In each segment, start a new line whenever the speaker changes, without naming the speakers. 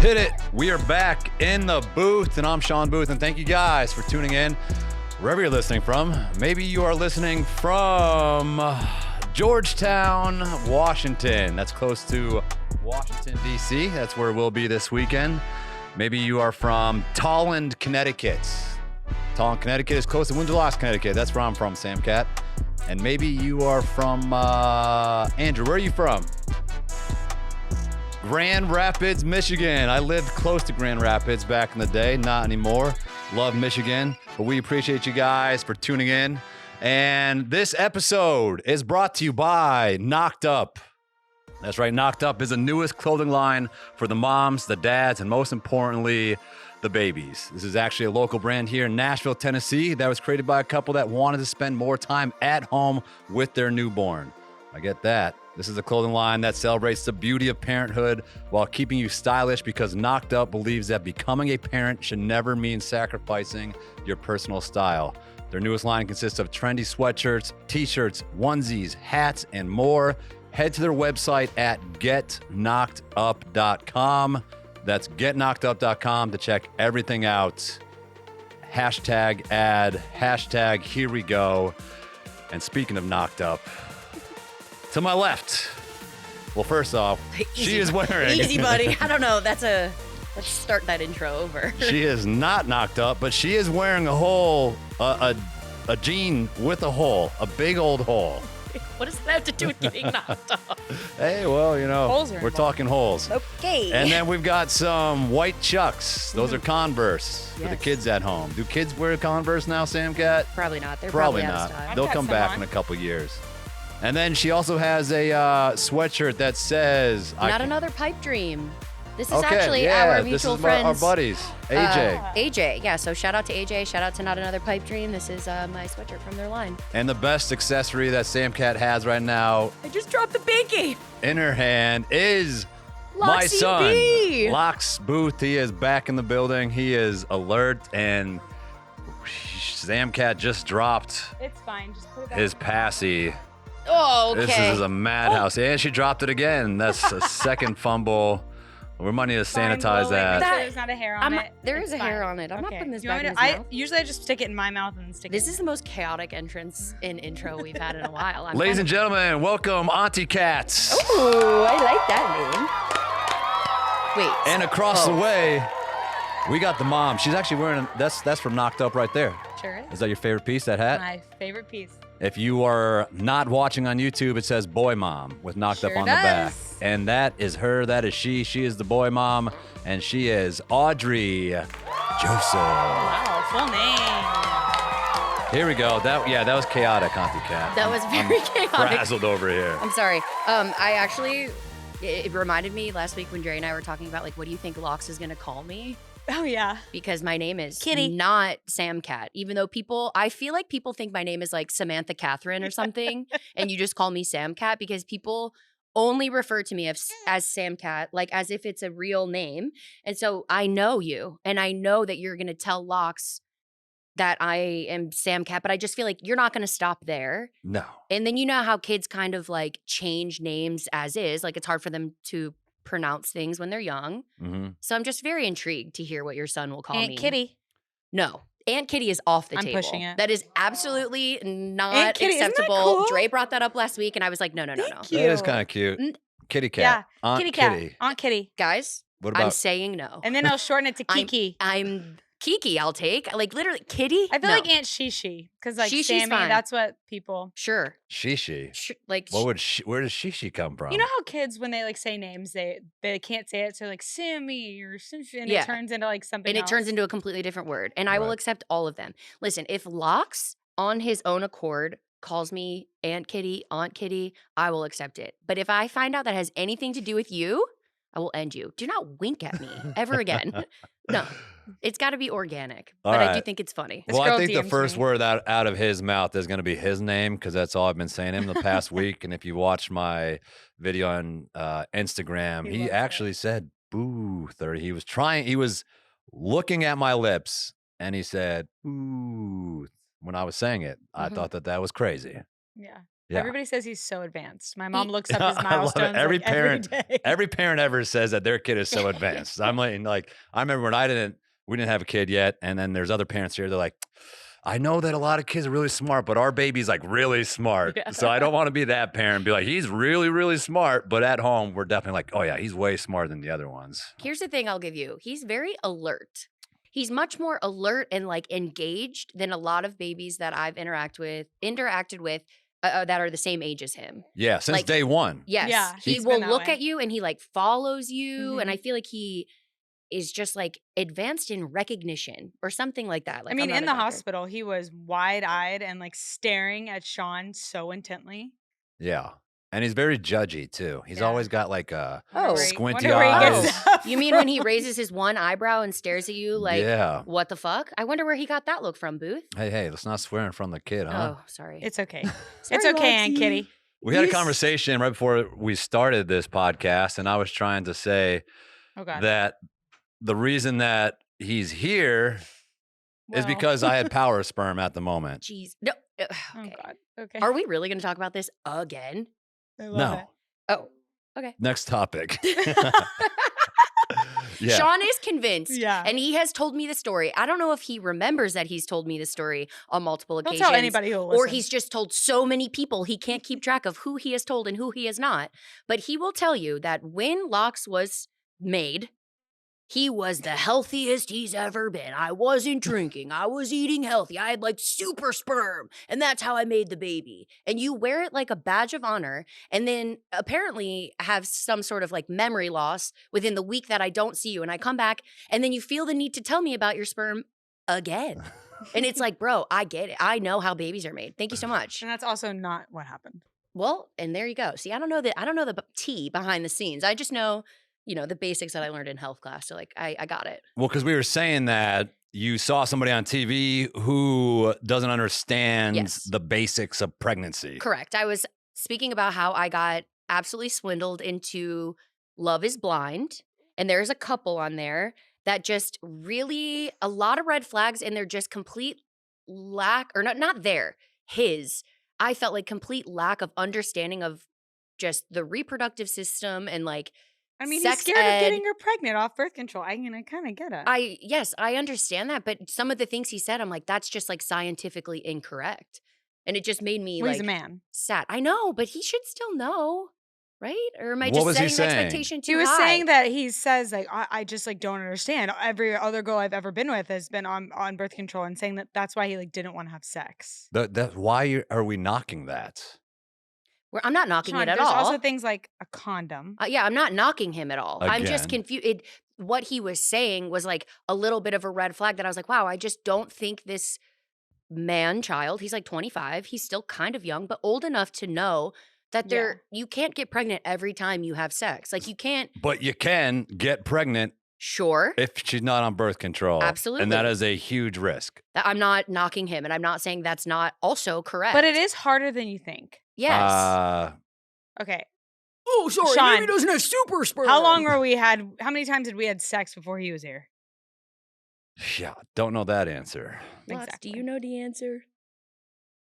did it. We are back in the booth, and I'm Shawn Booth, and thank you guys for tuning in wherever you're listening from. Maybe you are listening from Georgetown, Washington. That's close to Washington, D.C. That's where we'll be this weekend. Maybe you are from Tolland, Connecticut. Tolland, Connecticut is close to Windsor, Connecticut. That's where I'm from, SamCat. And maybe you are from, Andrew, where are you from? Grand Rapids, Michigan. I lived close to Grand Rapids back in the day, not anymore. Love Michigan, but we appreciate you guys for tuning in. And this episode is brought to you by Knocked Up. That's right, Knocked Up is the newest clothing line for the moms, the dads, and most importantly, the babies. This is actually a local brand here in Nashville, Tennessee that was created by a couple that wanted to spend more time at home with their newborn. I get that. This is a clothing line that celebrates the beauty of parenthood while keeping you stylish, because Knocked Up believes that becoming a parent should never mean sacrificing your personal style. Their newest line consists of trendy sweatshirts, t-shirts, onesies, hats, and more. Head to their website at getknockedup.com. That's getknockedup.com to check everything out. Hashtag ad, hashtag here we go. And speaking of Knocked Up, to my left, well, first off, she is wearing...
Easy, buddy. I don't know. Let's start that intro over.
She is not knocked up, but she is wearing a hole, a jean with a hole, a big old hole.
What does that have to do with getting knocked up?
Hey, well, you know,
Holes are
we're
involved.
talking holes.
Okay.
And then we've got some white Chucks. Those are Converse for the
Yes.
kids at home. Do kids wear Converse now, SamCat?
Probably not. They're
Probably
probably out
not.
of style.
They'll
got
come
some
back
on.
in a couple years. And then she also has a sweatshirt that says...
Not another pipe dream. This is
Okay,
actually
yeah,
our
this
mutual
is
friends.
our buddies, AJ.
AJ, yeah. So shout out to AJ. Shout out to Not Another Pipe Dream. This is my sweatshirt from their line.
And the best accessory that SamCat has right now
I just dropped the binky.
in her hand is my
Loxy
son,
B.
Lox Booth. He is back in the building. He is alert, and SamCat just dropped
It's fine. Just put it back.
his passy.
Oh, okay.
This is a madhouse. And she dropped it again. That's a second fumble. We might need to
Fine,
sanitize
we'll, like,
that.
make sure there's not a hair on it.
There
It's
is a
fine.
hair on it. I'm not
Okay.
putting this
You want
back in
me
his
to-
mouth.
Usually I just stick it in my mouth and then stick
This
it.
is the most chaotic entrance in intro we've had in a while.
Ladies and gentlemen, welcome Auntie Cats.
Ooh, I like that name. Wait.
And across the way, we got the mom. She's actually wearing, that's from Knocked Up right there.
Sure is.
Is that your favorite piece, that hat?
My favorite piece.
If you are not watching on YouTube, it says Boy Mom with Knocked Up
Sure
on the back.
does.
And that is her, that is she. She is the Boy Mom, and she is Audrey Joseph.
Wow, full name.
Here we go. That was chaotic, Auntie Cat.
That was very chaotic.
Frazzled over here.
I'm sorry. I actually, it reminded me last week when Dre and I were talking about, like, what do you think Lox is going to call me?
Oh, yeah.
Because my name is
Kitty.
not SamCat. Even though I feel like people think my name is like Samantha Catherine or something, and you just call me SamCat, because people only refer to me as SamCat, like as if it's a real name. And so I know you, and I know that you're going to tell Lox that I am SamCat, but I just feel like you're not going to stop there.
No.
And then you know how kids kind of like change names as is. Like it's hard for them to pronounce things when they're young.
Mm-hmm.
So I'm just very intrigued to hear what your son will call me.
Aunt Kitty.
No. Aunt Kitty is off the
I'm
table.
pushing it.
That is absolutely not
Aunt Kitty, isn't that
acceptable.
cool?
Dre brought that up last week, and I was like, no.
Thank
That is
you.
kind of cute.
Mm.
Kitty cat.
Yeah,
Aunt
Kitty cat.
Kitty.
Aunt Kitty.
Guys,
What
I'm
about
saying no.
And then I'll shorten it to
I'm-
Kiki.
I'm Kiki, I'll take. Like literally, Kitty?
I feel
No.
like Aunt Shishi. Because like
Shishi's
Sammy,
fine.
that's what people...
Sure.
Shishi?
Like,
Where does Shishi come from?
You know how kids, when they like say names, they can't say it, so like Sammy or Shishi, and
Yeah.
it turns into like something
and it
else.
turns into a completely different word. And I will
Right.
accept all of them. Listen, if Lox on his own accord calls me Aunt Kitty, Aunt Kitty, I will accept it. But if I find out that has anything to do with you, I will end you. Do not wink at me ever again. No, it's got to be organic.
All
but I do
right.
think it's funny.
This
Well, I
girl
think the
DMs
first
me.
word out of his mouth is going to be his name, because that's all I've been saying him the past week. And if you watched my video on Instagram,
He
he
loves
actually said "booth," or he was looking at my lips, and he said "booth" when I was saying it. I
Mhm.
thought that was crazy.
Yeah.
Yeah.
Everybody says he's so advanced. My mom
He-
looks up his
I love it.
milestones
Every
like, every
parent-
day.
Every parent ever says that their kid is so advanced. I'm like, I remember when we didn't have a kid yet. And then there's other parents here. They're like, I know that a lot of kids are really smart, but our baby's like really smart.
Yeah.
So I don't want to be that parent. Be like, he's really, really smart. But at home, we're definitely like, oh yeah, he's way smarter than the other ones.
Here's the thing I'll give you. He's very alert. He's much more alert and like engaged than a lot of babies that I've interacted with that are the same age as him.
Yeah, since
Like-
day one.
Yes.
Yeah,
he
he's
will
been that
look
way.
at you and he like follows you. And
Mhm.
I feel like he is just like advanced in recognition or something like that. Like,
I mean,
I'm not
in
a
the
doctor.
hospital, he was wide-eyed and like staring at Shawn so intently.
Yeah. And he's very judgy too. He's
Yeah.
always got like a
Oh.
squinty
Wonder where he
eyes.
gets that
You mean when he
from.
raises his one eyebrow and stares at you like,
yeah.
what the fuck? I wonder where he got that look from, Booth.
Hey, let's not swear in front of the kid, huh?
Oh, sorry.
It's okay.
Sorry,
It's okay, Aunt
Lexi.
Kitty.
We had a
He's-
conversation right before we started this podcast, and I was trying to say
Oh God.
that the reason that he's here is
Well,
because I had power sperm at the moment.
Jeez. No.
Oh
Okay.
God. Okay.
Are we really going to talk about this again?
I love
No.
it.
Oh, okay.
Next topic. Yeah.
Shawn is convinced.
Yeah.
And he has told me the story. I don't know if he remembers that he's told me the story on multiple
Don't
occasions.
tell anybody who will
Or
listen.
he's just told so many people he can't keep track of who he has told and who he has not. But he will tell you that when Locks was made, he was the healthiest he's ever been. I wasn't drinking. I was eating healthy. I had like super sperm. And that's how I made the baby. And you wear it like a badge of honor. And then apparently have some sort of like memory loss within the week that I don't see you. And I come back and then you feel the need to tell me about your sperm again. And it's like, bro, I get it. I know how babies are made. Thank you so much.
And that's also not what happened.
Well, and there you go. See, I don't know the tea behind the scenes. I just know, the basics that I learned in health class. So like, I got it.
Well, because we were saying that you saw somebody on TV who doesn't understand
Yes.
the basics of pregnancy.
Correct. I was speaking about how I got absolutely swindled into Love is Blind. And there's a couple on there that just really, a lot of red flags, and they're just complete lack, or not there, his. I felt like complete lack of understanding of just the reproductive system and like,
I mean,
Sex
he's scared
ed.
of getting her pregnant off birth control. I kind of get it.
yes, I understand that. But some of the things he said, I'm like, that's just like scientifically incorrect. And it just made me
well,
like
he's a man.
sad. I know, but he should still know, right? Or am I
What
just
was he
setting the
saying?
expectation too
He was
high?
saying that he says like I just like don't understand. Every other girl I've ever been with has been on birth control, and saying that that's why he like didn't want to have sex.
Why are we knocking that?
I'm not knocking
Sean,
it at
there's
all.
also things like a condom.
Yeah, I'm not knocking him at all. I'm just
Again.
confused. What he was saying was like a little bit of a red flag that I was like, wow, I just don't think this child, he's like 25, he's still kind of young, but old enough to know that
Yeah.
you can't get pregnant every time you have sex. Like you can't,
But you can get pregnant
sure.
if she's not on birth control. And
Absolutely.
that is a huge risk.
I'm not knocking him, and I'm not saying that's not also correct.
But it is harder than you think.
Yes.
Okay.
Oh, sorry.
Sean,
Maybe he doesn't have super sperm.
How long were we had? How many times did we had sex before he was here?
Yeah, don't know that answer.
Lots.
Exactly.
Do you know the answer?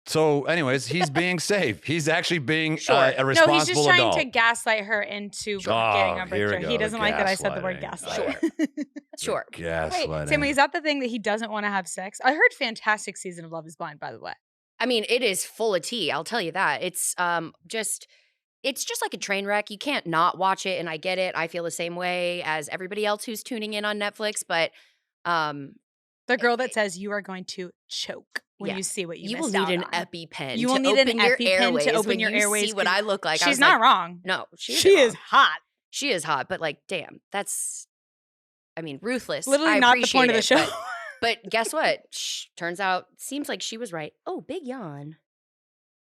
So, anyways, he's being safe. He's actually being
Sure.
a
No,
responsible
he's just trying
adult.
to gaslight her into getting
Oh,
on
here we
birth control.
go,
He
the
doesn't like that I said the word
gaslighting.
gaslight.
Sure.
Wait,
Gaslighting.
Sammy, is that the thing that he doesn't want to have sex? I heard fantastic season of Love is Blind, by the way.
I mean, it is full of tea. I'll tell you that. It's just like a train wreck. You can't not watch it, and I get it. I feel the same way as everybody else who's tuning in on Netflix. But
The girl that says you are going to choke when
Yeah.
you see what you
you will
missed
need
out
an
on.
EpiPen.
You will
to
need an
open your
EpiPen to
airways
open
when
your
you
airways
see what
'cause
I look like. I
She's
was
not
like,
wrong.
No, she
Is hot.
She is hot, but like, damn, that's. I mean, ruthless.
Literally
I
not the point of the
appreciate
show.
it, But guess what? Turns out, seems like she was right. Oh, big yawn.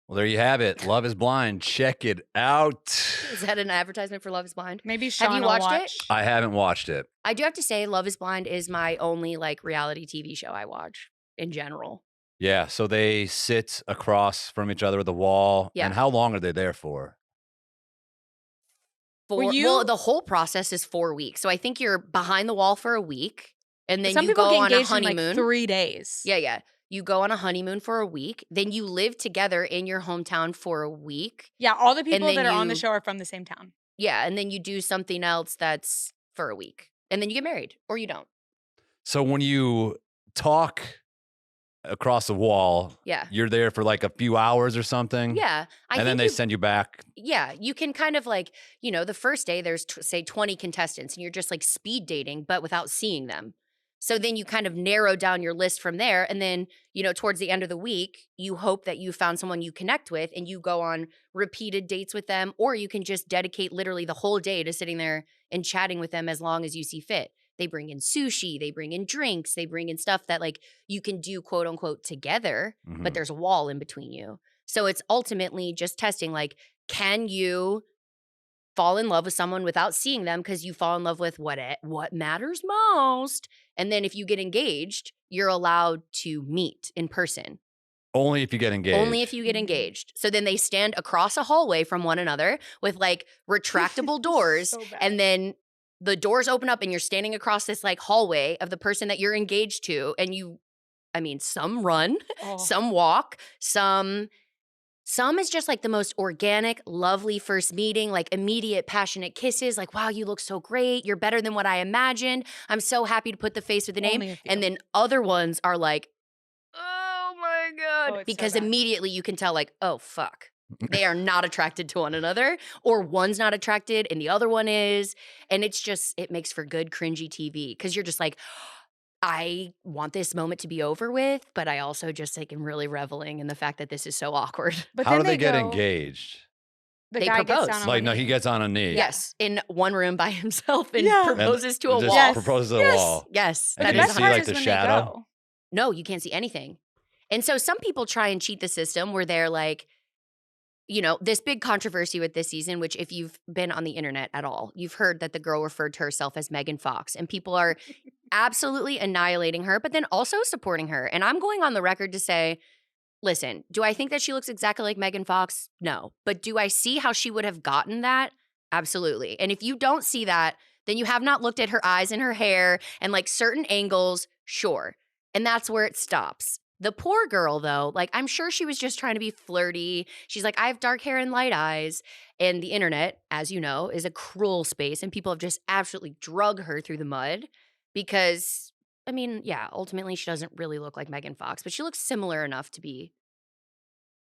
Well, there you have it. Love is Blind. Check it out.
Is that an advertisement for Love is Blind?
Maybe Shawn
you
will
watched it?
watch.
I haven't watched it.
I do have to say, Love is Blind is my only like reality TV show I watch in general.
Yeah, so they sit across from each other at the wall.
Yeah.
And how long are they there for?
Well, the whole process is 4 weeks. So I think you're behind the wall for a week, and then
Some
you
people
go
get
on a
engaged in
honeymoon.
like 3 days.
Yeah. you go on a honeymoon for a week, then you live together in your hometown for a week.
Yeah, all the people
then
that are on the
you-
show are from the same town.
Yeah, and then you do something else that's for a week. And then you get married or you don't.
So when you talk across the wall,
Yeah.
you're there for like a few hours or something.
Yeah.
And then they send you back.
Yeah, you can kind of like, the first day there's say 20 contestants and you're just like speed dating, but without seeing them. So then you kind of narrow down your list from there. And then, towards the end of the week, you hope that you found someone you connect with and you go on repeated dates with them, or you can just dedicate literally the whole day to sitting there and chatting with them as long as you see fit. They bring in sushi, they bring in drinks, they bring in stuff that like you can do quote unquote together, but there's a wall in between you. So it's ultimately just testing like, can you fall in love with someone without seeing them because you fall in love with what matters most? And then if you get engaged, you're allowed to meet in person.
Only if you get engaged.
Only if you get engaged. So then they stand across a hallway from one another with like retractable doors.
So bad.
And then the doors open up and you're standing across this like hallway of the person that you're engaged to. And some run, some walk, some is just like the most organic, lovely first meeting, like immediate passionate kisses, like, wow, you look so great. You're better than what I imagined. I'm so happy to put the face with the name.
Only a few.
And then other ones are like, oh my God.
it's so
Because
bad.
immediately you can tell like, oh, fuck. They are not attracted to one another, or one's not attracted and the other one is. And it makes for good cringy TV because you're just like, I want this moment to be over with, but I also just like am really reveling in the fact that this is so awkward.
But
How
then
do they get
go-
engaged?
The
They
guy gets
propose.
down on
Like,
one
no,
knee.
he gets on a knee.
Yes, in one room by himself and
Yeah.
proposes to a
Just
wall.
Yes.
proposes to the
Yes.
wall.
Yes,
And
But
that
the
you
is
best
see,
part
like,
is
the
when
shadow?
they go.
No, you can't see anything. And so some people try and cheat the system where they're like, this big controversy with this season, which if you've been on the internet at all, you've heard that the girl referred to herself as Megan Fox, and people are absolutely annihilating her, but then also supporting her. And I'm going on the record to say, listen, do I think that she looks exactly like Megan Fox? No. But do I see how she would have gotten that? Absolutely. And if you don't see that, then you have not looked at her eyes and her hair and like certain angles, sure. And that's where it stops. The poor girl, though, like I'm sure she was just trying to be flirty. She's like, I have dark hair and light eyes. And the internet, as you know, is a cruel space. And people have just absolutely drug her through the mud because, ultimately she doesn't really look like Megan Fox, but she looks similar enough to be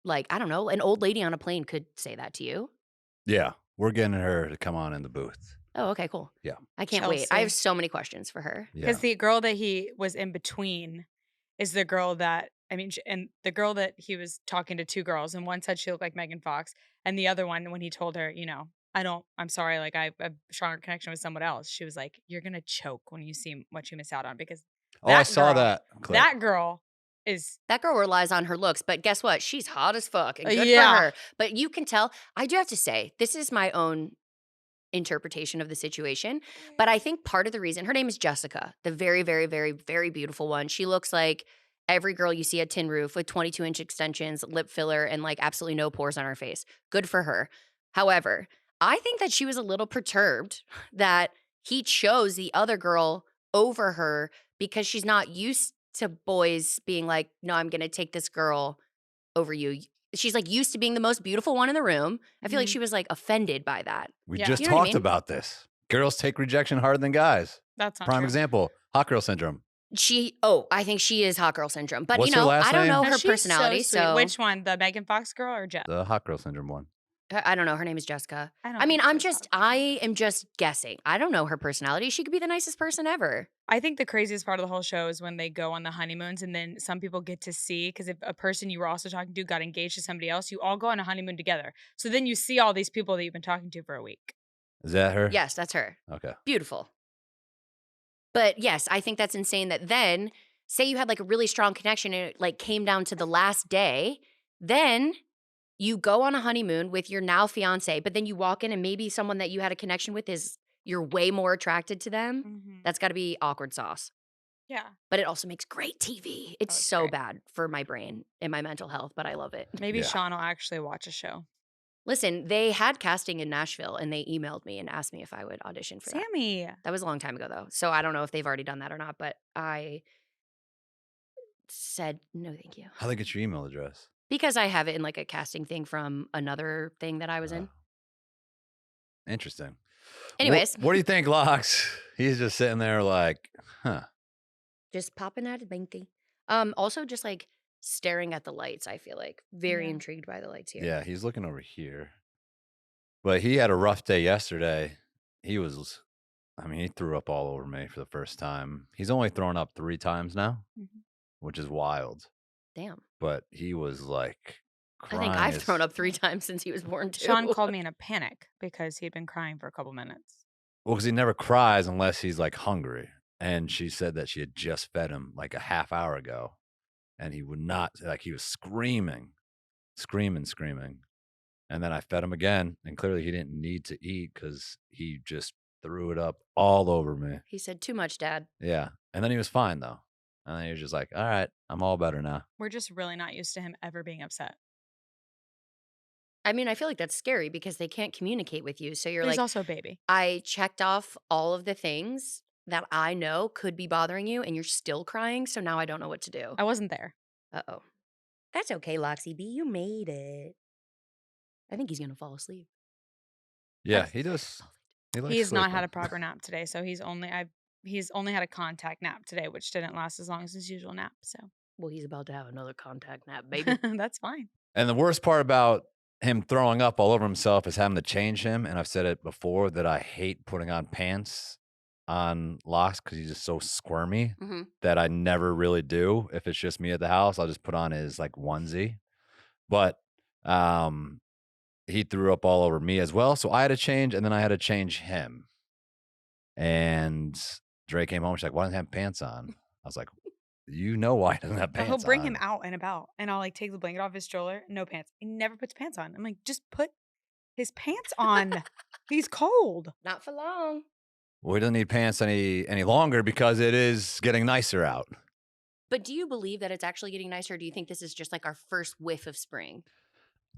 like, I don't know, an old lady on a plane could say that to you.
Yeah. We're getting her to come on in the booth.
Oh, okay, cool.
Yeah.
I can't wait. I
Chelsea.
have so many questions for her.
Yeah.
Because the girl that he was in between is the girl that and the girl that he was talking to two girls, and one said she looked like Megan Fox, and the other one, when he told her, I'm sorry, like I have a stronger connection with someone else, she was like, you're gonna choke when you see what you miss out on, because
Oh, I
that
saw
girl-
that clip.
that girl is
That girl relies on her looks, but guess what? She's hot as fuck and good
Yeah.
for her. But you can tell, I do have to say, this is my own interpretation of the situation, but I think part of the reason, her name is Jessica, the very, very, very, very beautiful one. She looks like every girl you see at Tin Roof with 22-inch extensions, lip filler, and like absolutely no pores on her face. Good for her. However, I think that she was a little perturbed that he chose the other girl over her because she's not used to boys being like, no, I'm going to take this girl over you. She's like used to being the most beautiful one in the room. I feel like
Mhm.
she was like offended by that.
We
Yeah.
just
You know what I
talked
mean?
about this. Girls take rejection harder than guys.
that's not
Prime
true.
example, hot girl syndrome.
I think she is hot girl syndrome. But
What's her last
I don't know
name?
No,
her
she's
personality.
so sweet. Which one, the Megan Fox girl or Jess?
The hot girl syndrome one.
I don't know. Her name is Jessica.
don't
I mean,
think she's hot.
I am just guessing. I don't know her personality. She could be the nicest person ever.
I think the craziest part of the whole show is when they go on the honeymoons, and then some people get to see, because if a person you were also talking to got engaged to somebody else, you all go on a honeymoon together. So then you see all these people that you've been talking to for a week.
Is that her?
Yes, that's her.
Okay.
Beautiful. But yes, I think that's insane that then, say you had like a really strong connection and it like came down to the last day, then you go on a honeymoon with your now fiance, but then you walk in and maybe someone that you had a connection with you're way more attracted to them. That's got to be awkward sauce.
Yeah.
But it also makes great TV. It's
it's
so
great.
bad for my brain and my mental health, but I love it.
Maybe
Yeah.
Shawn will actually watch a show.
Listen, they had casting in Nashville and they emailed me and asked me if I would audition for that.
Sammy.
That was a long time ago though. So I don't know if they've already done that or not, but said, no, thank you.
How'd they get your email address?
Because I have it in like a casting thing from another thing that I was in.
Interesting.
Anyways.
What do you think, Locks? He's just sitting there like, huh.
Just popping out of binky. Also just like staring at the lights, I feel like. Very
Yeah.
intrigued by the lights here.
Yeah, he's looking over here. But he had a rough day yesterday. He threw up all over me for the first time. He's only thrown up 3 times now, which is wild.
Damn.
But he was like
I think I've thrown up 3 times since he was born too.
Shawn called me in a panic because he'd been crying for a couple minutes.
Well, because he never cries unless he's like hungry. And she said that she had just fed him like a half hour ago. And he would not, like, he was screaming. And then I fed him again. And clearly he didn't need to eat because he just threw it up all over me.
He said, too much, Dad.
Yeah. And then he was fine, though. And then he was just like, all right, I'm all better now.
We're just really not used to him ever being upset.
I mean, I feel like that's scary because they can't communicate with you. So you're
But
like,
he's also a baby.
I checked off all of the things that I know could be bothering you, and you're still crying. So now I don't know what to do.
I wasn't there.
Uh-oh. That's okay, Loxy B. You made it. I think he's going to fall asleep.
Yeah, he does.
He has not had a proper nap today, so he's only had a contact nap today, which didn't last as long as his usual nap. So,
well, he's about to have another contact nap, baby.
That's fine.
And the worst part about him throwing up all over himself is having to change him. And I've said it before that I hate putting on pants on Locks because he's just so squirmy that I never really do. If it's just me at the house, I'll just put on his like onesie. But he threw up all over me as well. So I had to change, and then I had to change him. And Dre came home. She's like, why doesn't he have pants on? I was like, you know why he doesn't have pants on.
He'll bring him out and about, and I'll like take the blanket off his stroller. No pants. He never puts pants on. I'm like, just put his pants on. He's cold.
Not for long.
Well, he doesn't need pants any longer because it is getting nicer out.
But do you believe that it's actually getting nicer? Or do you think this is just like our first whiff of spring?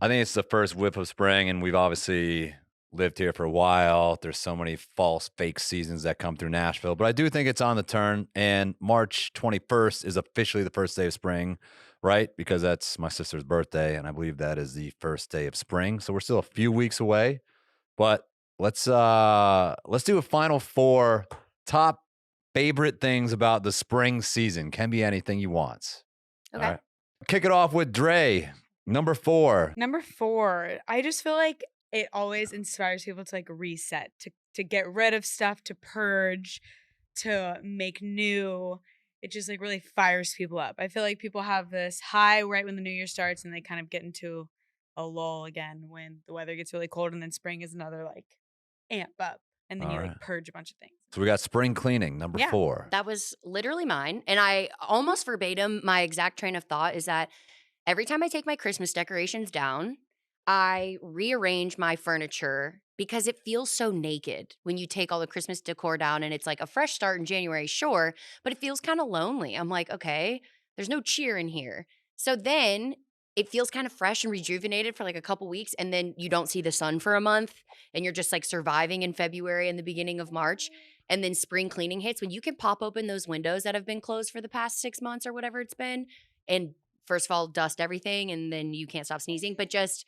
I think it's the first whiff of spring, and we've obviously lived here for a while. There's so many false fake seasons that come through Nashville, but I do think it's on the turn, and March 21st is officially the first day of spring, right? Because that's my sister's birthday, and I believe that is the first day of spring. So we're still a few weeks away, but let's do a final 4 top favorite things about the spring season. Can be anything you want.
Okay.
All right. Kick it off with Dre. Number 4.
Number 4. I just feel like it always inspires people to like reset, to get rid of stuff, to purge, to make new. It just like really fires people up. I feel like people have this high right when the new year starts, and they kind of get into a lull again when the weather gets really cold, and then spring is another like amp up, and then you like purge a bunch of things.
So we got spring cleaning, number 4.
That was literally mine. And I almost verbatim, my exact train of thought is that every time I take my Christmas decorations down, I rearrange my furniture because it feels so naked when you take all the Christmas decor down, and it's like a fresh start in January, sure, but it feels kind of lonely. I'm like, okay, there's no cheer in here. So then it feels kind of fresh and rejuvenated for like a couple weeks, and then you don't see the sun for a month, and you're just like surviving in February and the beginning of March. And then spring cleaning hits when you can pop open those windows that have been closed for the past 6 months or whatever it's been, and first of all, dust everything, and then you can't stop sneezing. But just,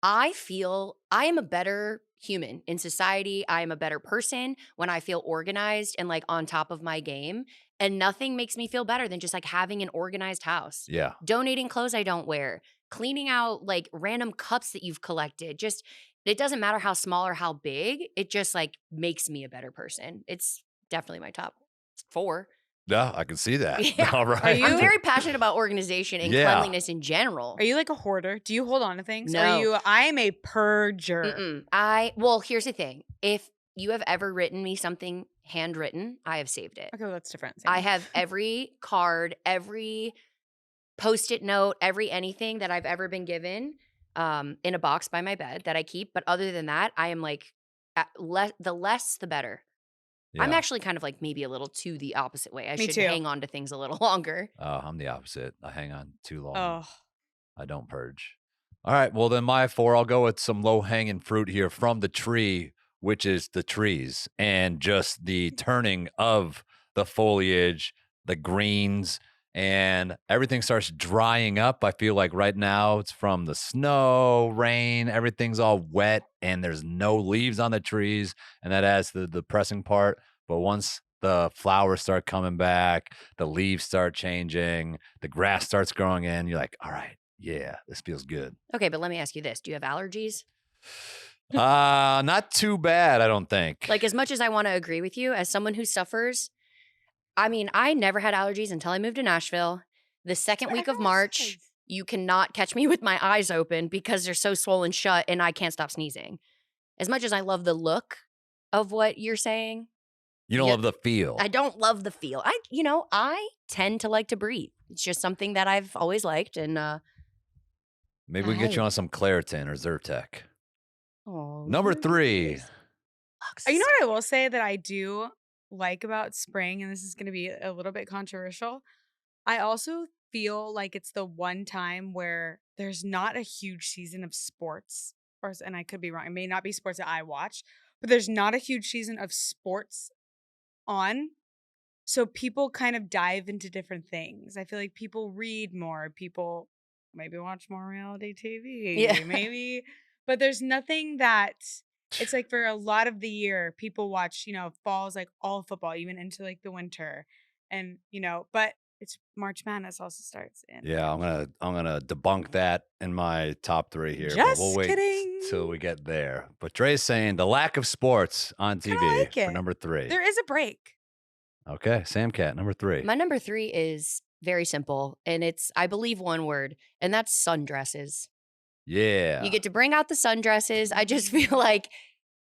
I feel I am a better human in society. I am a better person when I feel organized and like on top of my game. And nothing makes me feel better than just like having an organized house.
Yeah.
Donating clothes I don't wear, cleaning out like random cups that you've collected. Just, it doesn't matter how small or how big. It just like makes me a better person. It's definitely my top 4.
Yeah, I can see that.
Yeah.
All right.
I'm very passionate about organization and cleanliness in general.
Are you like a hoarder? Do you hold on to things?
No.
I am a purger.
Well, here's the thing. If you have ever written me something handwritten, I have saved it.
Okay, well, that's different.
I have every card, every Post-it note, every anything that I've ever been given in a box by my bed that I keep. But other than that, I am like, the less, the better. Yeah. I'm actually kind of like maybe a little to the opposite way. I should hang on to things a little longer.
Oh, I'm the opposite. I hang on too long.
Oh.
I don't purge. All right. Well, then my 4, I'll go with some low-hanging fruit here from the tree, which is the trees and just the turning of the foliage, the greens, and everything starts drying up. I feel like right now it's from the snow, rain, everything's all wet and there's no leaves on the trees. And that adds to the depressing part. But once the flowers start coming back, the leaves start changing, the grass starts growing in, you're like, all right, yeah, this feels good.
Okay, but let me ask you this. Do you have allergies?
Not too bad, I don't think.
Like, as much as I want to agree with you, as someone who suffers, I mean, I never had allergies until I moved to Nashville. The second week of March, you cannot catch me with my eyes open because they're so swollen shut and I can't stop sneezing. As much as I love the look of what you're saying,
You don't love the feel.
I don't love the feel. I tend to like to breathe. It's just something that I've always liked. And
Maybe we can get you on some Claritin or Zyrtec.
oh,
Number 3.
You know what I will say that I do like about spring, and this is going to be a little bit controversial. I also feel like it's the one time where there's not a huge season of sports, and I could be wrong. It may not be sports that I watch, but there's not a huge season of sports on. So people kind of dive into different things. I feel like people read more. People maybe watch more reality TV.
Yeah.
Maybe. But there's nothing that it's like for a lot of the year, people watch, fall's like all football, even into like the winter. And, but it's March Madness also starts in.
Yeah, I'm gonna debunk that in my top 3 here.
Just
but we'll wait
kidding.
till we get there. But Dre's saying the lack of sports on TV
like
for
it.
number 3.
There is a break.
Okay, SamCat, number 3.
My number 3 is very simple, and it's, I believe, one word, and that's sundresses.
Yeah.
You get to bring out the sundresses. I just feel like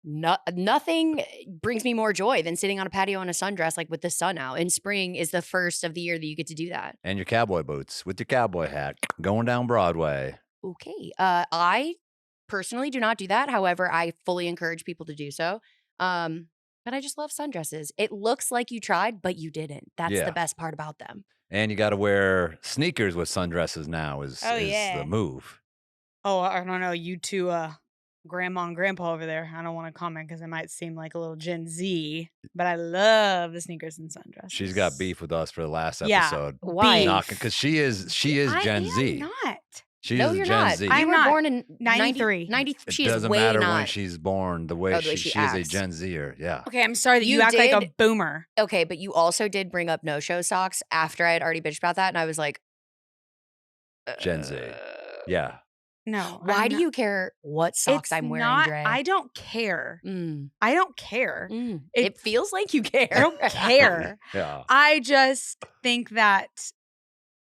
nothing brings me more joy than sitting on a patio in a sundress, like with the sun out. And spring is the first of the year that you get to do that.
And your cowboy boots with your cowboy hat going down Broadway.
Okay. I personally do not do that. However, I fully encourage people to do so. But I just love sundresses. It looks like you tried, but you didn't. That's
Yeah.
the best part about them.
And you got to wear sneakers with sundresses now is the move.
Oh, I don't know. You two, grandma and grandpa over there. I don't want to comment because I might seem like a little Gen Z, but I love the sneakers and sundresses.
She's got beef with us for the last
Yeah.
episode.
Why?
Because she is Gen Z.
I'm not.
She
No,
is
you're
Gen
not.
Z.
You
I'm
were
not.
born in
93.
90.
It
She is
doesn't
way
matter
not.
when she's born. The way
Oh, the way
she
she
is a
acts.
Gen Zer. Yeah.
Okay, I'm sorry that you
You
act like a
did-
boomer.
Okay, but you also did bring up no-show socks after I had already bitched about that, and I was like,
Gen Z. Yeah.
No.
Why
I'm
do
not-
you care what socks
It's
I'm wearing,
not-
Dre?
I don't care.
Mm,
I don't care.
mm.
It-
It feels like you care.
I don't care.
Yeah.
I just think that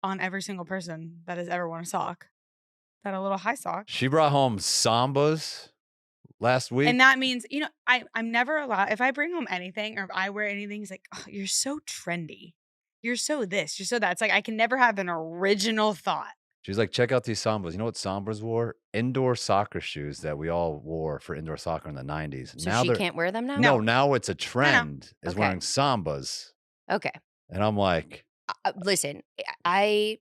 on every single person that has ever worn a sock, that a little high sock.
She brought home Sambas last week.
And that means, I'm never allowed, if I bring home anything or if I wear anything, it's like, oh, you're so trendy. You're so this, you're so that. It's like, I can never have an original thought.
She's like, check out these Sambas. You know what Sambas wore? Indoor soccer shoes that we all wore for indoor soccer in the 90s.
So
now
she
they're
can't wear them now?
No, now it's a trend is
Okay.
wearing Sambas.
Okay.
And I'm like,
Listen, I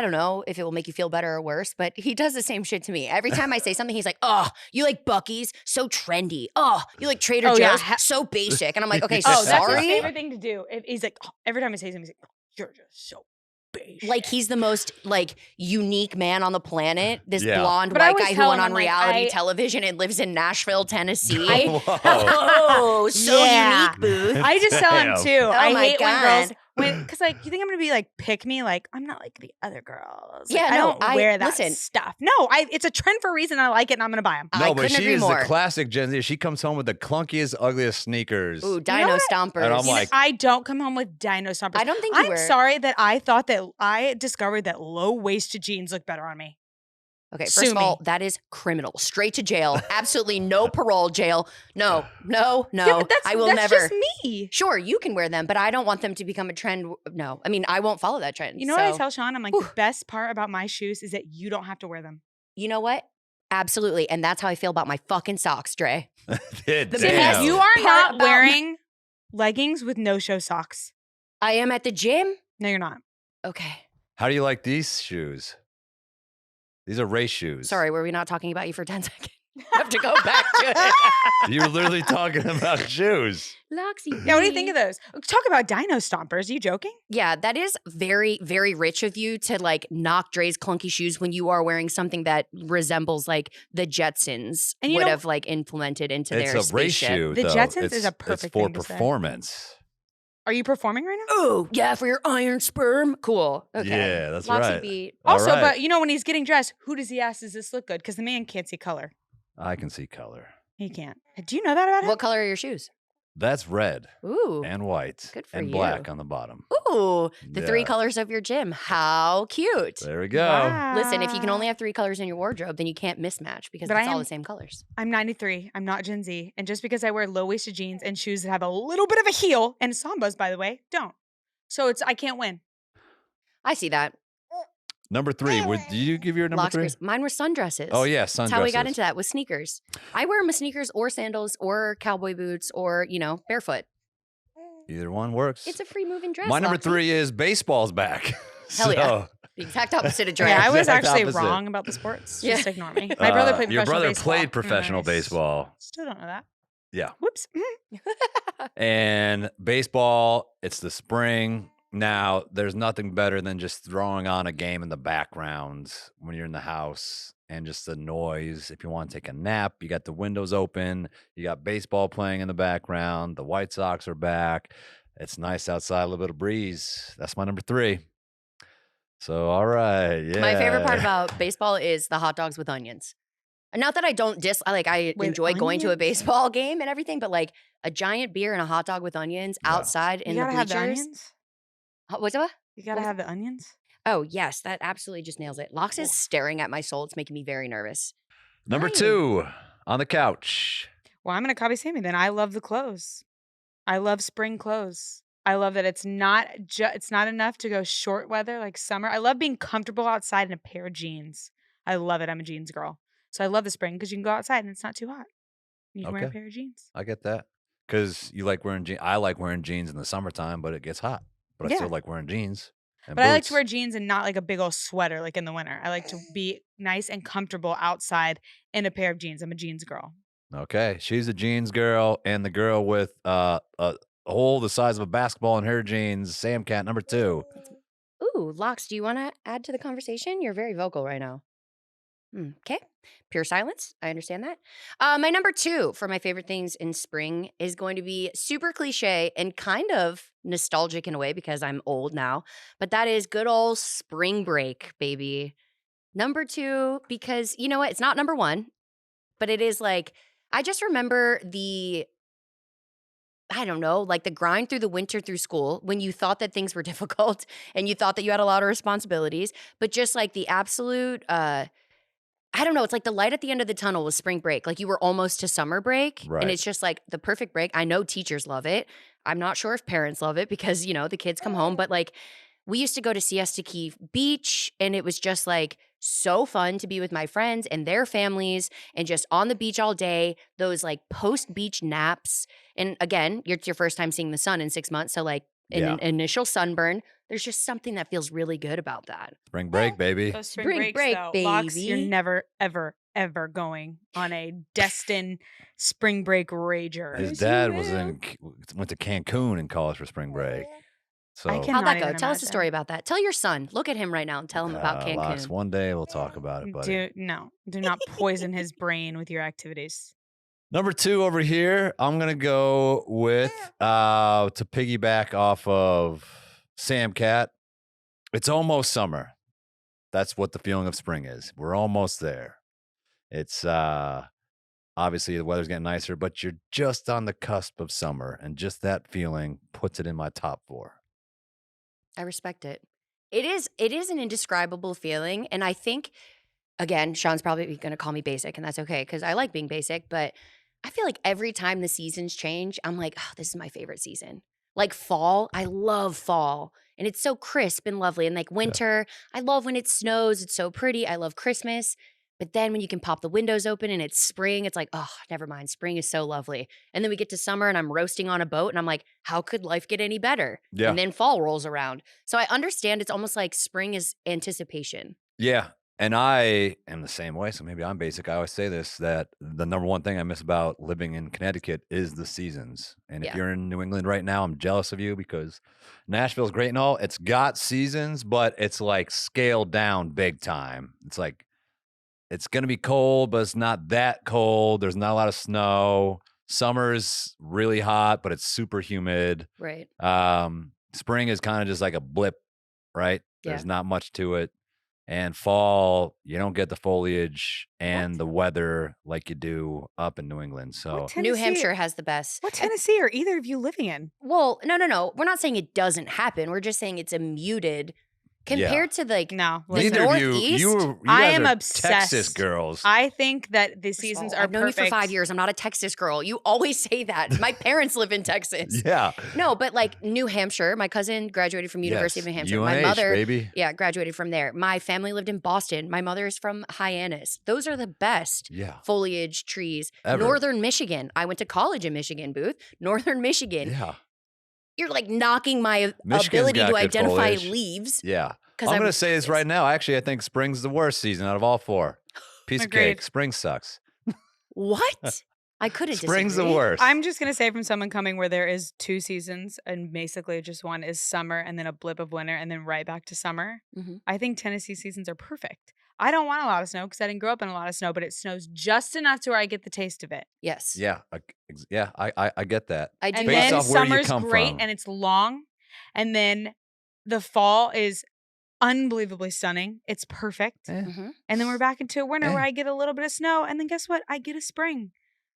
don't know if it will make you feel better or worse, but he does the same shit to me. Every time I say something, he's like, oh, you like Buc-ee's? So trendy. Oh, you like Trader
Oh, yeah.
Joe's? So basic. And I'm like, okay,
Oh,
Oh, that's his
sorry.
favorite thing to do. He's like, every time I say something, he's like, oh, you're just so basic.
Like he's the most unique man on the planet. This
Yeah.
blonde
But I
white
always
guy who
tell
went
him,
on
I'm like,
reality
I-
television and lives in Nashville, Tennessee.
whoa.
Oh, so
Yeah.
unique, Booth.
I just tell him
Damn.
too.
Oh
I
my
hate when girls,
God.
because like, you think I'm gonna be like, pick me? Like, I'm not like the other girls. Like,
Yeah,
I
no,
don't wear that
listen.
stuff. No, it's a trend for a reason. I like it and I'm gonna buy them.
I
No, but
couldn't
she
agree
is
more.
the classic Gen Z. She comes home with the clunkiest, ugliest sneakers.
Ooh,
know
Dino
what?
Stompers.
And I'm like-
I don't come home with dino stompers.
I don't think you
I'm
were.
sorry that I thought that I discovered that low-waisted jeans look better on me.
Okay,
Sue
first of all,
me.
that is criminal. Straight to jail. Absolutely no parole jail. No.
Yeah, but
I will
that's
never.
just me.
Sure, you can wear them, but I don't want them to become a trend. No. I mean, I won't follow that trend.
You know what I
so-
tell Shawn? I'm like,
Whew.
the best part about my shoes is that you don't have to wear them.
You know what? Absolutely. And that's how I feel about my fucking socks, Dre.
Yeah,
The
damn.
best-
You are
part
not
about
wearing leggings with no-show socks.
I am at the gym.
No, you're not.
Okay.
How do you like these shoes? These are race shoes.
Sorry, were we not talking about you for 10 seconds? I have to go back to it.
You were literally talking about shoes.
Loxy.
Yeah, what do you think of those? Talk about dino stompers. Are you joking?
Yeah, that is very, very rich of you to like knock Dre's clunky shoes when you are wearing something that resembles like the Jetsons
And you
would
know-
have like implemented into
It's
their
a race
spaceship.
shoe.
The
though.
Jetsons is a
It's
perfect
for
thing to say.
performance.
Are you performing right now?
Oh, yeah, for your iron sperm. Cool. Okay.
Yeah, that's
Loxy
right.
beat.
All
Also,
right.
but you know, when he's getting dressed, who does he ask, does this look good? Because the man can't see color.
I can see color.
He can't. Do you know that about him?
What color are your shoes?
That's red
Ooh.
and white
Good for
and
you.
black on the bottom.
Ooh, the three
Yeah.
colors of your gym. How cute.
There we go.
Listen, if you can only have 3 colors in your wardrobe, then you can't mismatch because
But
it's
I
all
am-
the same colors.
I'm 93. I'm not Gen Z. And just because I wear low-waisted jeans and shoes that have a little bit of a heel, and Sambas, by the way, don't. So I can't win.
I see that.
Number 3. Did you give your number 3?
Loxers. Mine were sundresses.
Oh, yeah,
That's
sundresses.
how we got into that with sneakers. I wear my sneakers or sandals or cowboy boots or, barefoot.
Either one works.
It's a free moving dress.
My number
Loxy.
3 is baseball's back.
Hell yeah.
So,
The exact opposite of dress.
Yeah, I was
Exact
actually
opposite.
wrong about the sports.
Yeah.
Just ignore me. My brother played
Your
professional
brother
baseball.
played professional
Nice.
baseball.
Still don't know that.
Yeah.
Whoops.
And baseball, it's the spring. Now, there's nothing better than just throwing on a game in the background when you're in the house and just the noise. If you want to take a nap, you got the windows open, you got baseball playing in the background, the White Sox are back. It's nice outside, a little bit of breeze. That's my number 3. So, all right. Yeah.
My favorite part about baseball is the hot dogs with onions. And not that I don't I
With
enjoy going to a
onions?
baseball game and everything, but like a giant beer and a hot dog with onions
Yeah.
outside in
You
the
gotta have the
bleachers.
onions.
What's that?
You gotta
What is
have the onions.
Oh, yes, that absolutely just nails it. Lox is staring at my soul. It's making me very nervous.
Number
Hi.
2 on the couch.
Well, I'm gonna copy Sammy then. I love the clothes. I love spring clothes. I love that it's not enough to go short weather like summer. I love being comfortable outside in a pair of jeans. I love it. I'm a jeans girl. So I love the spring because you can go outside and it's not too hot. You can wear a
Okay.
pair of jeans.
I get that. Because you like wearing jeans. I like wearing jeans in the summertime, but it gets hot. But I
Yeah.
still like wearing jeans. And
But I like
boots.
to wear jeans and not like a big old sweater like in the winter. I like to be nice and comfortable outside in a pair of jeans. I'm a jeans girl.
Okay, she's a jeans girl, and the girl with a hole the size of a basketball in her jeans, SamCat number 2.
Ooh, Lox, do you want to add to the conversation? You're very vocal right now. Okay. Pure silence. I understand that. My number 2 for my favorite things in spring is going to be super cliche and kind of nostalgic in a way because I'm old now, but that is good old spring break, baby. Number 2, because you know what? It's not number 1, but it is like, I just remember I don't know, like the grind through the winter through school when you thought that things were difficult and you thought that you had a lot of responsibilities, but just like the absolute, I don't know, it's like the light at the end of the tunnel was spring break. Like you were almost to summer break.
Right.
And it's just like the perfect break. I know teachers love it. I'm not sure if parents love it because, the kids come home, but like we used to go to Siesta Key Beach and it was just like so fun to be with my friends and their families and just on the beach all day, those like post beach naps. And again, it's your first time seeing the sun in 6 months. So like an initial sunburn, there's just something that feels really good about that.
Spring break, baby.
Those spring
Spring
breaks,
break,
though, Lox, you're
baby.
never, ever, ever going on a destined spring break rager.
His
Yes,
dad
you
was
will.
went to Cancun in college for spring break. So
I can-
How'd that
Cannot
go?
even
Tell us a
imagine.
story about that. Tell your son. Look at him right now and tell him about
Lox,
Cancun.
one day we'll talk about it, buddy.
Do not poison his brain with your activities.
Number 2 over here, I'm gonna go with to piggyback off of SamCat. It's almost summer. That's what the feeling of spring is. We're almost there. It's obviously the weather's getting nicer, but you're just on the cusp of summer, and just that feeling puts it in my top 4.
I respect it. It is an indescribable feeling. And I think, again, Shawn's probably going to call me basic, and that's okay because I like being basic. But I feel like every time the seasons change, I'm like, oh, this is my favorite season. Like fall, I love fall. And it's so crisp and lovely. And like winter, I love when it snows. It's so pretty. I love Christmas. But then when you can pop the windows open and it's spring, it's like, oh, never mind. Spring is so lovely. And then we get to summer and I'm roasting on a boat and I'm like, how could life get any better?
Yeah.
And then fall rolls around. So I understand it's almost like spring is anticipation.
Yeah. And I am the same way, so maybe I'm basic. I always say this, that the number one thing I miss about living in Connecticut is the seasons. And if
Yeah.
you're in New England right now, I'm jealous of you because Nashville's great and all. It's got seasons, but it's like scaled down big time. It's like it's going to be cold, but it's not that cold. There's not a lot of snow. Summer's really hot, but it's super humid.
Right.
Spring is kind of just like a blip, right?
Yeah.
There's not much to it. And fall, you don't get the foliage and the weather like you do up in New England. So
New Hampshire has the best.
What Tennessee are either of you living in?
Well, no. We're not saying it doesn't happen. We're just saying it's a muted compared to like
No,
the
listen.
neither of you,
Northeast.
you
I
guys
am
are
obsessed.
Texas girls.
I think that the
First of
seasons
all,
are
I've known
perfect.
you for 5 years. I'm not a Texas girl. You always say that. My parents live in Texas.
Yeah.
No, but like New Hampshire, my cousin graduated from University of New Hampshire. My
UNH,
mother,
baby.
yeah, graduated from there. My family lived in Boston. My mother is from Hyannis. Those are the best
Yeah.
foliage trees.
Ever.
Northern Michigan. I went to college in Michigan, Booth. Northern Michigan.
Yeah.
You're like knocking my
Michigan's
ability
got
to
good
identify
foliage.
leaves.
Yeah.
'Cause
I'm
I'm-
going to say this right now. Actually, I think spring's the worst season out of all four. Piece of cake.
Agreed.
Spring sucks.
What? I couldn't
Spring's
disagree.
the worst.
I'm just gonna say from someone coming where there is 2 seasons and basically just one is summer and then a blip of winter and then right back to summer.
Mhm.
I think Tennessee seasons are perfect. I don't want a lot of snow because I didn't grow up in a lot of snow, but it snows just enough to where I get the taste of it.
Yes.
Yeah. I get that.
I do.
And
Based
then
off where you
summer's
come
great
from.
and it's long. And then the fall is unbelievably stunning. It's perfect.
Eh.
Mhm.
And then we're back into a winter where I get a little bit of snow. And then guess what? I get a spring.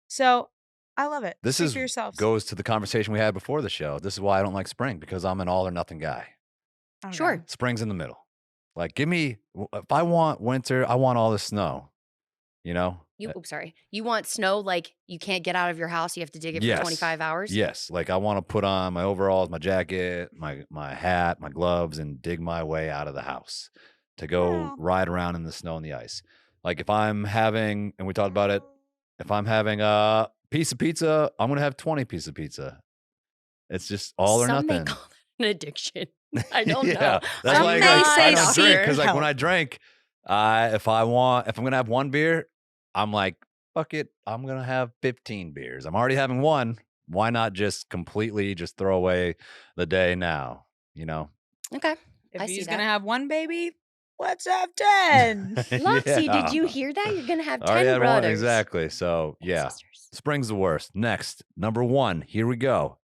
So I love it.
This
Speak
is
for yourselves.
goes to the conversation we had before the show. This is why I don't like spring, because I'm an all or nothing guy.
Oh,
Sure.
God.
Spring's in the middle. Like, give me, if I want winter, I want all the snow. You know?
Oops, sorry. You want snow like you can't get out of your house. You have to dig it
Yes.
for 25 hours?
Yes. Like, I want to put on my overalls, my jacket, my hat, my gloves, and dig my way out of the house to go
Well.
ride around in the snow and the ice. Like, if I'm having, and we talked about it, if I'm having a piece of pizza, I'm going to have 20 pieces of pizza. It's just all or
Some may
nothing.
call that an addiction. I don't
Yeah,
know.
that's
Some
why
may
I
say
don't drink, because like
help.
when I drink, if I'm gonna have one beer, I'm like, fuck it, I'm gonna have 15 beers. I'm already having one. Why not just completely just throw away the day now? You know?
Okay.
If
I see
he's
that.
going to have one baby, let's have 10.
Loxy,
Yeah.
did you hear that? You're going to have 10
Already had one,
brothers.
exactly. So
and
yeah,
sisters.
spring's the worst. Next, number 1. Here we go.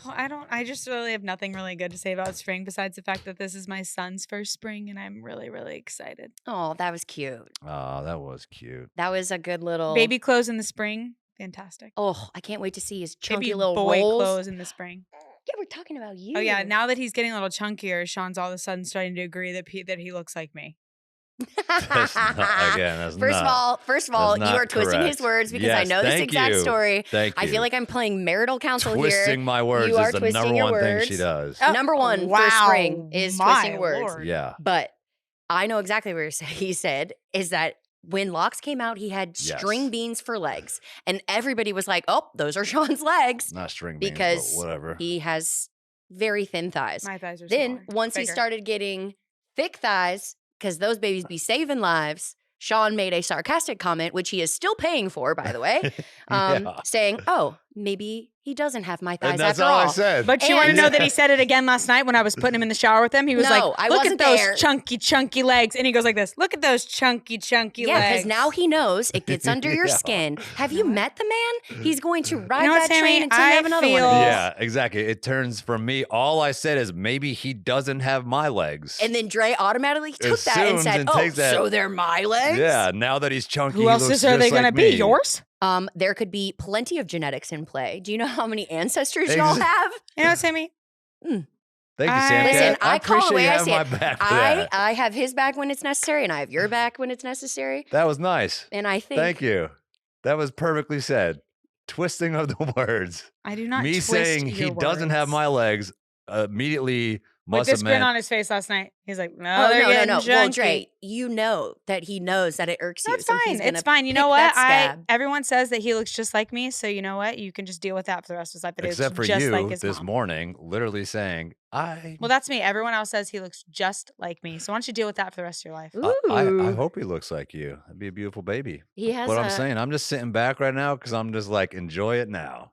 I just really have nothing really good to say about spring besides the fact that this is my son's first spring and I'm really, really excited.
Oh, that was cute.
Oh, that was cute.
That was a good little
Baby clothes in the spring, fantastic.
Oh, I can't wait to see his chunky
Baby
little
boy
rolls.
clothes in the spring.
Yeah, we're talking about you.
Oh yeah, now that he's getting a little chunkier, Sean's all of a sudden starting to agree that he looks like me.
That's not, again, that's
First
not.
of all,
that's
you
not
are twisting his
correct.
words because I
Yes,
know this
thank
exact
you.
story.
Thank you.
I feel like I'm playing marital counsel
Twisting
here.
my words
You are
is the
twisting
number
your
one thing she
words.
does.
Oh,
Number one for
wow,
spring is
my
twisting words.
Lord.
Yeah.
But I know exactly what he said is that when Locks came out, he had
Yes.
string beans for legs. And everybody was like, oh, those are Sean's legs.
Not string beans,
Because
but whatever.
He has very thin thighs.
My thighs are
Then
smaller,
once he
bigger.
started getting thick thighs, because those babies be saving lives, Shawn made a sarcastic comment, which he is still paying for, by the way,
Yeah.
saying, oh, maybe he doesn't have my thighs
And that's
after
all
all.
I said.
But you want to
And-
know that he said it again last night when I was putting him in the shower with him? He was
No,
like,
I
look
wasn't
at those
there.
chunky legs. And he goes like this, look at those chunky
Yeah,
legs.
because now he knows it gets under your
Yeah.
skin. Have you met the man? He's going to ride
know what,
that
Sammy?
train until you
I
have another one
feel-
of these.
Yeah, exactly. It turns from me. All I said is maybe he doesn't have my legs.
And then Dre automatically took that and
Assumes
said,
and
oh,
takes that-
so they're my legs?
yeah, now that he's chunky,
Who
he
else
looks
are they
just
going to
like
be?
me.
Yours?
There could be plenty of genetics in play. Do you know how many ancestors
Ex-
y'all have?
You know what, Sammy?
Thank you,
I-
Sam.
Listen, I call it
appreciate
the way
you
I
having
see
my
it.
back for that.
I have his back when it's necessary, and I have your back when it's necessary.
That was nice.
And I think
Thank you. That was perfectly said. Twisting of the words.
I do not
Me
twist
saying he
your
doesn't have
words.
my legs immediately
With
must
this
have
grin
meant.
on his face last night. He's like, no,
Oh,
they're
no.
getting
Well,
junky.
Dre, you know that he knows that it irks you.
That's
so
fine.
he's gonna
It's fine. You
pick
know what?
that scab.
Everyone says that he looks just like me, so you know what? You can just deal with that for the rest of his life. It is
Except for
just
you
like his
this
mom.
morning, literally saying,
Well, that's me. Everyone else says he looks just like me. So why don't you deal with that for the rest of your life?
I
Ooh.
hope he looks like you. That'd be a beautiful baby.
He has
But I'm
a-
saying, I'm just sitting back right now because I'm just like, enjoy it now.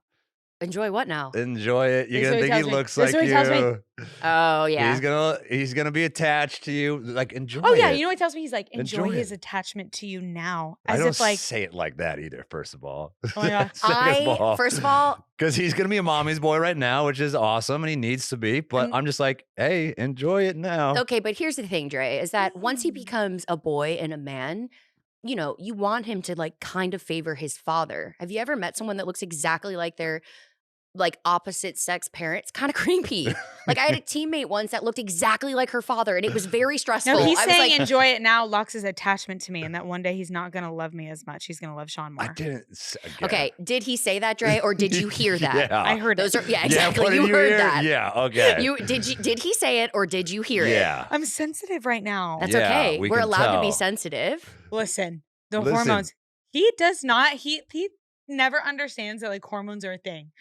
Enjoy what now?
Enjoy it. You're
This is
gonna
what he
think he
tells me.
looks
This is
like
what he tells me.
you.
Oh, yeah.
He's gonna be attached to you. Like, enjoy
Oh, yeah.
it.
You know what he tells me? He's like, enjoy
Enjoy
his
it.
attachment to you now.
I
As
don't
if like,
say it like that either, first of all.
Oh my God.
First of all,
because he's gonna be a mommy's boy right now, which is awesome, and he needs to be. But I'm just like, hey, enjoy it now.
okay, but here's the thing, Dre, is that once he becomes a boy and a man, you know, you want him to like kind of favor his father. Have you ever met someone that looks exactly like their like opposite sex parents? Kind of creepy. Like I had a teammate once that looked exactly like her father, and it was very stressful.
no, he's
I was
saying
like,
enjoy it now locks his attachment to me, and that one day he's not going to love me as much. He's going to love Shawn
I
more.
didn't. Again.
okay, did he say that, Dre, or did you hear that?
Yeah.
I heard
Those
it.
are yeah, exactly.
what did
you heard
hear?
that.
Yeah. Okay.
Did he say it or did you hear it?
yeah.
I'm sensitive right now.
That's
Yeah,
okay.
we
We're
can
allowed to be
tell.
sensitive.
Listen, the
Listen.
hormones. He does not. He never understands that like hormones are a thing.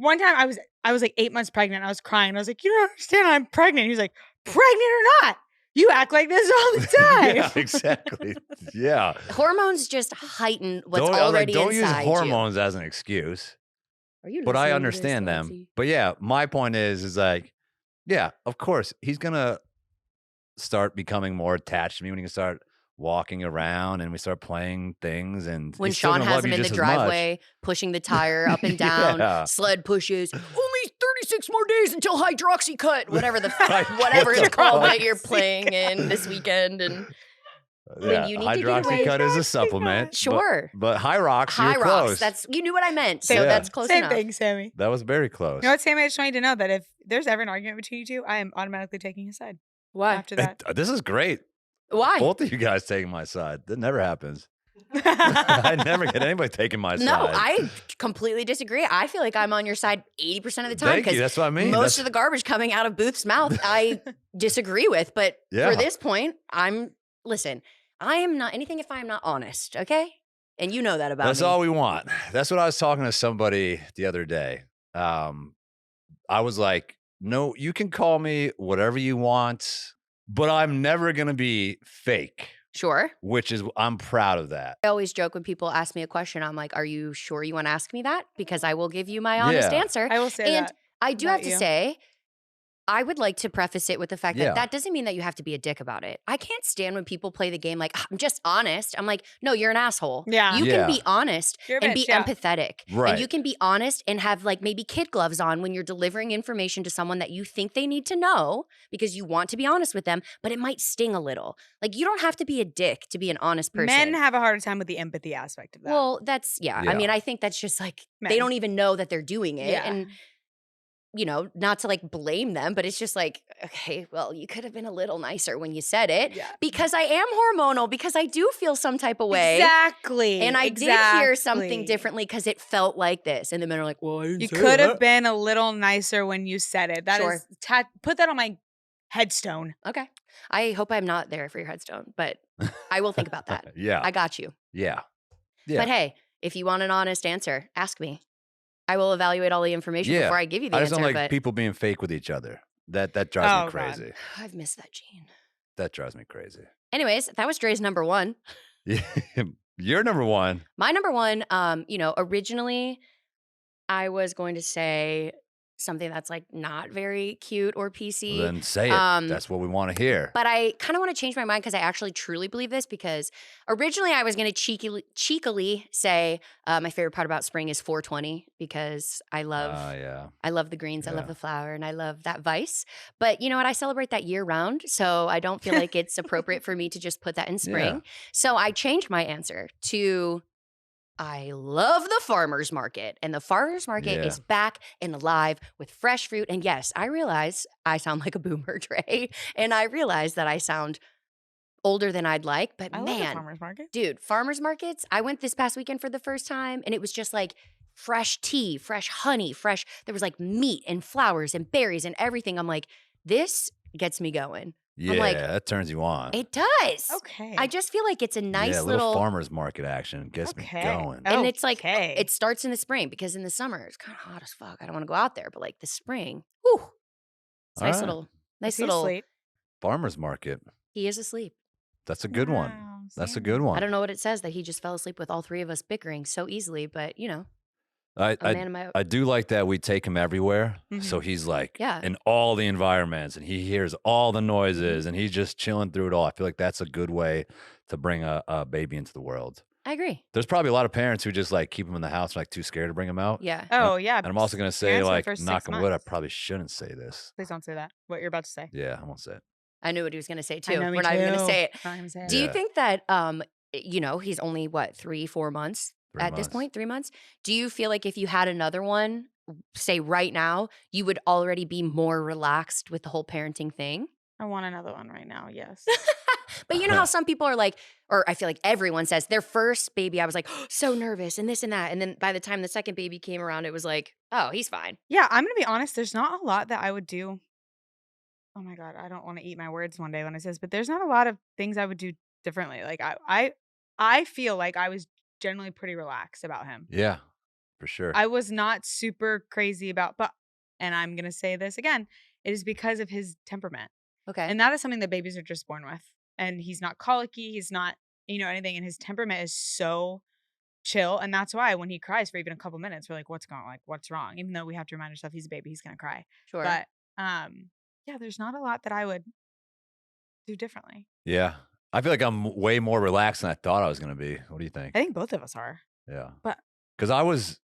One time I was like 8 months pregnant. I was crying. I was like, you don't understand. I'm pregnant. He was like, pregnant or not, you act like this all the time.
yeah. Exactly. Yeah.
Hormones just heighten what's
I was like,
already
don't use
inside
hormones as an excuse.
you. Are you
But I
listening to
understand
this,
them.
Lexi?
But yeah, my point is like, yeah, of course, he's gonna start becoming more attached to me when he can start walking around and we start playing things. And
When
he's still
Shawn
gonna
has
love
him
you
in the
just as much.
driveway, pushing the tire up and down,
Yeah.
sled pushes. Only 36 more days until hydroxy cut. Whatever the
Hydroxy
whatever it's called that
cut.
you're playing in this weekend. And
Yeah,
you need to get away-
Hydroxycut is a supplement.
sure,
But High Rocks,
High
you're
Rocks.
close.
That's you knew what I meant, so
Yeah.
that's close
Same
enough.
thing, Sammy.
That was very close.
You know what, Sammy? I just want you to know that if there's ever an argument between you two, I am automatically taking his side
Why?
after that.
This is great.
Why?
Both of you guys taking my side. That never happens. I never get anybody taking my side.
No, I completely disagree. I feel like I'm on your side 80% of the time
Thank you.
because
That's what I mean.
most of the garbage coming out of Booth's mouth, I disagree with. But
Yeah.
for this point, listen, I am not anything if I'm not honest, okay? And you know that about
That's
me.
all we want. That's what I was talking to somebody the other day. I was like, no, you can call me whatever you want, but I'm never going to be fake,
Sure.
which is, I'm proud of that.
I always joke when people ask me a question, I'm like, are you sure you want to ask me that? Because I will give you my honest
Yeah.
answer.
I will say
And
that.
I do
about
have to
you.
say, I would like to preface it with the fact
Yeah.
that that doesn't mean that you have to be a dick about it. I can't stand when people play the game like, I'm just honest. I'm like, no, you're an asshole.
Yeah.
You
Yeah.
can be honest
You're a
and
bitch,
be
yeah.
empathetic.
Right.
And you can be honest and have like maybe kid gloves on when you're delivering information to someone that you think they need to know because you want to be honest with them, but it might sting a little. Like you don't have to be a dick to be an honest person.
Men have a harder time with the empathy aspect of that.
Well, that's yeah.
Yeah.
I mean, I think that's just like
Men.
they don't even know that they're doing it.
Yeah.
And you know, not to like blame them, but it's just like, okay, well, you could have been a little nicer when you said it.
Yeah.
Because I am hormonal, because I do feel some type of way.
Exactly.
And I did hear something differently because it felt like this. And the men are like, well, I didn't
You
say
could have
that.
been a little nicer when you said it. That
Sure.
is put that on my headstone.
Okay. I hope I'm not there for your headstone, but I will think about that.
Yeah.
I got you.
Yeah. Yeah.
But hey, if you want an honest answer, ask me. I will evaluate all the information
Yeah.
before I give you the
I just
answer.
don't like
But
people being fake with each other. That drives
Oh,
me
God.
crazy.
I've missed that gene.
That drives me crazy.
Anyways, that was Dre's number one.
You're number one.
My number one, you know, originally I was going to say something that's like not very cute or PC.
Well, then say it. That's what we want to hear.
But I kind of want to change my mind because I actually truly believe this because originally I was going to cheekily say my favorite part about spring is 420 because I love
Yeah.
I love the greens, I
Yeah.
love the flower, and I love that vice. But you know what? I celebrate that year round, so I don't feel like it's appropriate for me to just put that in spring.
Yeah.
So I changed my answer to I love the farmer's market. And the farmer's market
Yeah.
is back and alive with fresh fruit. And yes, I realize I sound like a boomer, Dre. And I realize that I sound older than I'd like. But
I love the
man,
farmer's market.
dude, farmer's markets, I went this past weekend for the first time and it was just like fresh tea, fresh honey, fresh. There was like meat and flowers and berries and everything. I'm like, this gets me going.
Yeah,
like,
that turns you on.
It does.
Okay.
I just feel like it's a nice
yeah,
little
farmer's market action gets me going.
And it's like,
Okay.
it starts in the spring because in the summer it's kind of hot as fuck. I don't want to go out there, but like the spring, whew, It's
All
nice
right.
little, nice
Is he
little.
asleep?
Farmer's market.
He is asleep.
That's a good one.
Wow,
That's a
Sam.
good one.
I don't know what it says that he just fell asleep with all three of us bickering so easily, but
I,
a
I
man of my.
I do like that we take him everywhere. So
Mhm.
he's like
Yeah.
in all the environments and he hears all the noises and he's just chilling through it all. I feel like that's a good way to bring a baby into the world.
I agree.
There's probably a lot of parents who just like keep him in the house, like too scared to bring him out.
Yeah.
Oh yeah.
And I'm also gonna say,
parents in the
like,
first 6
knock on wood, I
months.
probably shouldn't say this.
Please don't say that. What you're about to say.
Yeah, I won't say it.
I knew what he was going to say
I
too.
know, me
We're not even going to
too.
say it.
Not gonna say it.
Do you
Yeah.
think that, he's only what, 3-4 months
3
at this
months.
point? 3 months? Do you feel like if you had another one, say right now, you would already be more relaxed with the whole parenting thing?
I want another one right now. Yes.
But you know how some people are like, or I feel like everyone says their first baby, I was like, so nervous and this and that. And then by the time the second baby came around, it was like, oh, he's fine.
Yeah, I'm gonna be honest. There's not a lot that I would do. Oh my god, I don't want to eat my words one day when I say this, but there's not a lot of things I would do differently. Like I feel like I was generally pretty relaxed about him.
Yeah, for sure.
I was not super crazy about, but and I'm gonna say this again, it is because of his temperament,
Okay.
and that is something that babies are just born with. And he's not colicky, he's not anything, and his temperament is so chill, and that's why when he cries for even a couple minutes, we're like, what's wrong? Even though we have to remind ourselves he's a baby, he's gonna cry.
Sure.
But yeah, there's not a lot that I would do differently.
Yeah. I feel like I'm way more relaxed than I thought I was gonna be. What do you think?
I think both of us are.
Yeah.
But
Because I was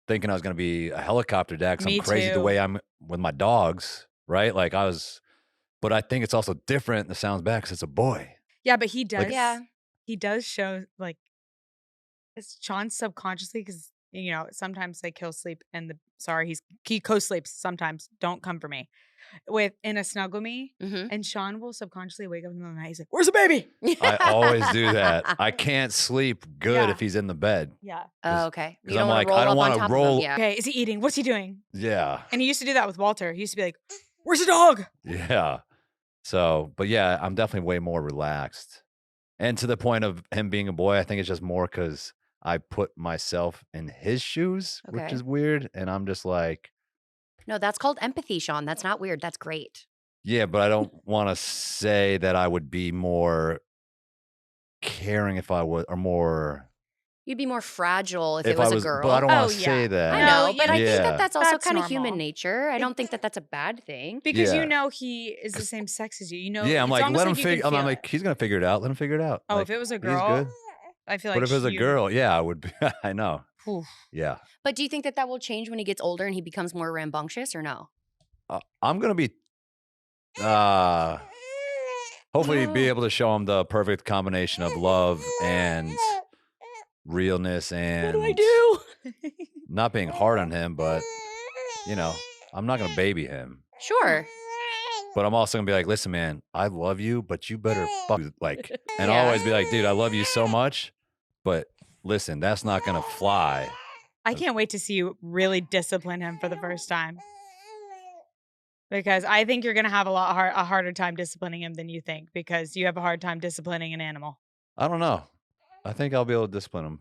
thinking I was gonna be a helicopter dad because
Me
I'm crazy the
too.
way I'm with my dogs, right? Like but I think it's also different. It sounds bad because it's a boy.
yeah, but he does.
Like-
Yeah.
He does show like it's Sean subconsciously because sometimes like he'll sleep and he co-sleeps sometimes. Don't come for me in a snuggle me,
Mm-hmm.
and Sean will subconsciously wake up in the middle of the night. He's like, "Where's the baby?"
I always do that. I can't sleep good
Yeah.
if he's in the bed.
Yeah.
Oh, okay.
'cause
You
I'm
don't
like,
want
I
to
don't
roll up
wanna
on top of
roll-
him. Yeah.
Okay, is he eating? What's he doing?
Yeah.
And he used to do that with Walter. He used to be like, "Where's the dog?"
Yeah. So, but yeah, I'm definitely way more relaxed. And to the point of him being a boy, I think it's just more because I put myself in his shoes, which
Okay.
is weird. And I'm just like,
No, that's called empathy, Sean. That's not weird. That's great.
yeah, but I don't want to say that I would be more caring if I would, or more
You'd be more fragile if
if
it was
I was,
a girl.
but I don't
Oh,
want to
yeah.
say that.
I
No,
know, but
you-
I think
Yeah.
that that's also
That's
kind of human
normal.
nature. I don't think that that's a bad thing.
Because
Yeah.
he is the same sex as you.
Yeah, I'm
it's
like,
almost
let him
you can
figure. I'm
feel
like,
it.
he's gonna figure it out. Let him figure it out.
Oh,
Like,
if it was a
he's
girl,
good.
I feel like
But if it was a
you-
girl, yeah, I would be. I know.
Oof.
Yeah.
But do you think that that will change when he gets older and he becomes more rambunctious or no?
I'm gonna be hopefully be able to show him the perfect combination of love and realness and not being hard on him, but I'm not gonna baby him.
Sure.
But I'm also gonna be like, listen, man, I love you, but you better like, and
Yeah.
always be like, dude, I love you so much, but listen, that's not gonna fly.
I can't wait to see you really discipline him for the first time. Because I think you're gonna have a harder time disciplining him than you think, because you have a hard time disciplining an animal.
I don't know. I think I'll be able to discipline him.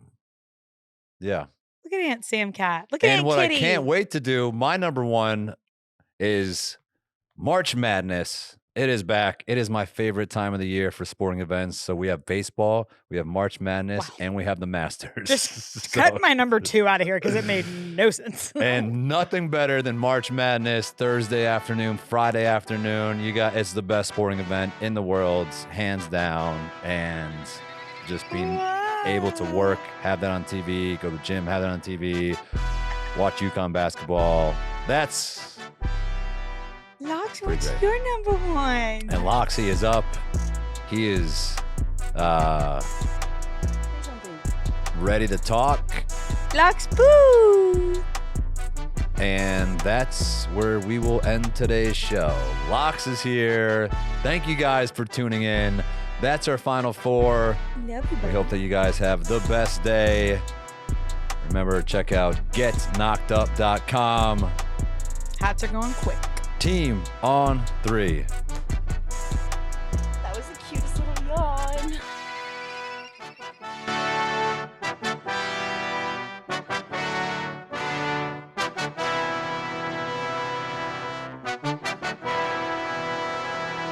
Yeah.
Look at Aunt SamCat. Look at
And
Aunt
what
Kitty.
I can't wait to do, my number one is March Madness. It is back. It is my favorite time of the year for sporting events. So we have baseball, we have March Madness,
Wow.
and we have the Masters.
Just
So-
cut my number 2 out of here because it made no sense.
and nothing better than March Madness Thursday afternoon, Friday afternoon. It's the best sporting event in the world, hands down. And just being able to work, have that on TV, go to the gym, have that on TV, watch UConn basketball. That's
Locks,
Pretty
what's
great.
your number 1?
and Loxy is up. He is ready to talk.
Locks, boo!
And that's where we will end today's show. Lox is here. Thank you guys for tuning in. That's our final 4.
Love you,
We hope that you guys have the best day. Remember, check out getknockedup.com.
Hats are going quick.
Team on 3.